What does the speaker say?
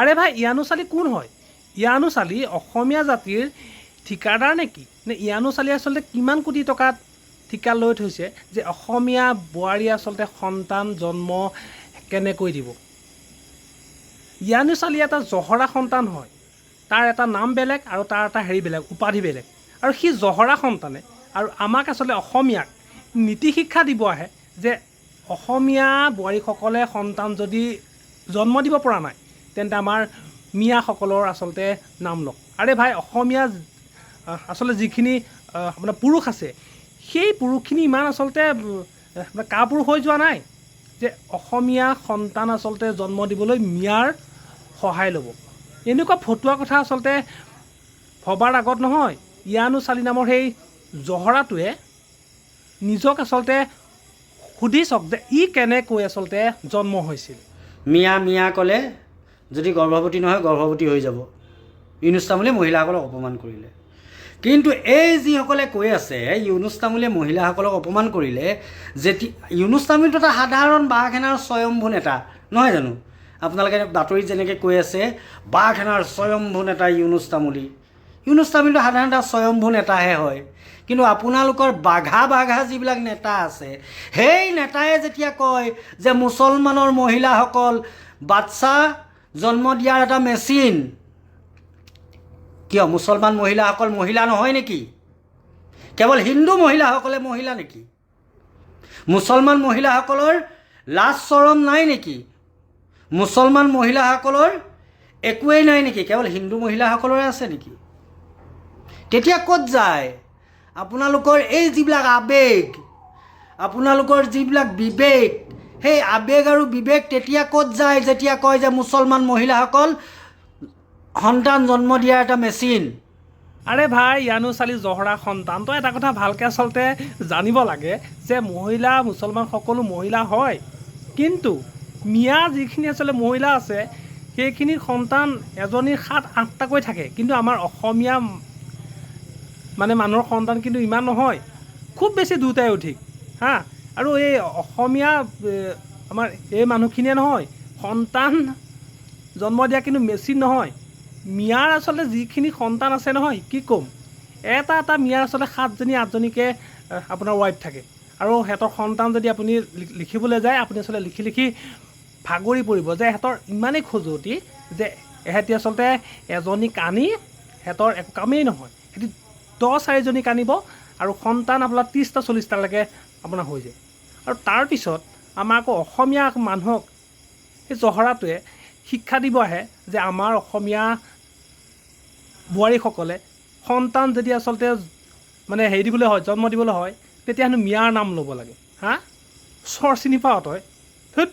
আৰে ভাই ইয়ানুছ আলী কোন হয়? ইয়ানুছ আলী অসমীয়া জাতিৰ ঠিকাদাৰ নেকি? নে ইয়ানুছ আলী আচলতে কিমান কোটি টকাত ঠিকা লৈ থৈছে যে অসমীয়া বোৱাৰী আচলতে সন্তান জন্ম কেনেকৈ দিব? ইয়ানুছ আলী এটা জহৰা সন্তান হয়। তাৰ এটা নাম বেলেগ আৰু তাৰ এটা বেলেগ, উপাধি বেলেগ। আৰু সি জহৰা সন্তানে আৰু আমাক আচলতে অসমীয়াক নীতি শিক্ষা দিব আহে যে অসমীয়া বোৱাৰীসকলে সন্তান যদি জন্ম দিব পৰা নাই তেন্তে আমাৰ মিয়াসকলৰ আচলতে নাম লওক। আৰে ভাই অসমীয়া আচলতে যিখিনি আপোনাৰ পুৰুষ আছে সেই পুৰুষখিনি ইমান আচলতে কাপুৰুষ হৈ যোৱা নাই যে অসমীয়া সন্তান আচলতে জন্ম দিবলৈ মিয়াৰ সহায় ল'ব। এনেকুৱা ফটুৱা কথা আচলতে ভবাৰ আগত নহয় ইয়ানুছ আলী নামৰ সেই জহৰাটোৱে নিজক আচলতে সুধি চাওক যে ই কেনেকৈ আচলতে জন্ম হৈছিল। মিয়া ক'লে যদি গৰ্ভৱতী নহয় গৰ্ভৱতী হৈ যাব। ইউনুছ তামুলীয়ে মহিলাসকলক অপমান কৰিলে। কিন্তু এই যিসকলে কৈ আছে ইউনুছ তামুলীয়ে মহিলাসকলক অপমান কৰিলে, যেতিয়া ইউনুছ তামুলীটো এটা সাধাৰণ বাঘসেনাৰ স্বয়ম্ভু নেতা নহয় জানো? আপোনালোকে বাতৰিত যেনেকৈ কৈ আছে বাঘসেনাৰ স্বয়ম্ভু নেতা ইউনুছ তামুলী। ইউনুছ তামুলীটো সাধাৰণতে স্বয়ম্ভু নেতাহে হয়। কিন্তু আপোনালোকৰ বাঘা যিবিলাক নেতা আছে সেই নেতাই যেতিয়া কয় যে মুছলমানৰ মহিলাসকল বাচ্চা জন্ম দিয়াৰ এটা মেচিন, কিয় মুছলমান মহিলাসকল মহিলা নহয় নেকি? কেৱল হিন্দু মহিলাসকলে মহিলা নেকি? মুছলমান মহিলাসকলৰ লাজ চৰম নাই নেকি? মুছলমান মহিলাসকলৰ একোৱেই নাই নেকি? কেৱল হিন্দু মহিলাসকলৰে আছে নেকি? তেতিয়া ক'ত যায় আপোনালোকৰ এই যিবিলাক আৱেগ, আপোনালোকৰ যিবিলাক বিবেক, সেই আৱেগ আৰু বিবেক তেতিয়া ক'ত যায় যেতিয়া কয় যে মুছলমান মহিলাসকল সন্তান জন্ম দিয়াৰ এটা মেচিন? আৰে ভাই ইয়ানুছ আলী জহৰা সন্তান, তো এটা কথা ভালকৈ আচলতে জানিব লাগে যে মহিলা মুছলমান সকলো মহিলা হয়, কিন্তু মিয়া যিখিনি আচলতে মহিলা আছে সেইখিনিৰ সন্তান এজনীৰ 7-8টাকৈ থাকে। কিন্তু আমাৰ অসমীয়া মানে মানুহৰ সন্তান কিন্তু ইমান নহয়, খুব বেছি 2টাই অধিক হা। আৰু এই অসমীয়া আমাৰ এই মানুহখিনিয়ে নহয় সন্তান জন্ম দিয়া কিন্তু মেচিন নহয়। মিয়াৰ আচলতে যিখিনি সন্তান আছে নহয় কি ক'ম, এটা মিয়াৰ আচলতে 7জনী-8জনীকৈ আপোনাৰ ৱাইফ থাকে। আৰু সিহঁতৰ সন্তান যদি আপুনি লিখিবলৈ যায় আপুনি আচলতে লিখি ভাগৰি পৰিব যে সিহঁতৰ ইমানেই খজুৱতি যে এহেঁতি আচলতে এজনীক আনি সিহঁতৰ একো কামেই নহয়, সিহঁতি 10-4জনীক আনিব আৰু সন্তান আপোনাৰ 30টা-40টালৈকে আপোনাৰ হৈ যায়। আৰু তাৰপিছত আমাৰ আকৌ অসমীয়া মানুহক সেই জহৰাটোৱে শিক্ষা দিব আহে যে আমাৰ অসমীয়া বোৱাৰীসকলে সন্তান যদি আচলতে মানে দিবলৈ হয়, জন্ম দিবলৈ হয়, তেতিয়া হেনো মিয়াৰ নাম ল'ব লাগে। হা চৰ চিনি পাৱ তই? ধুত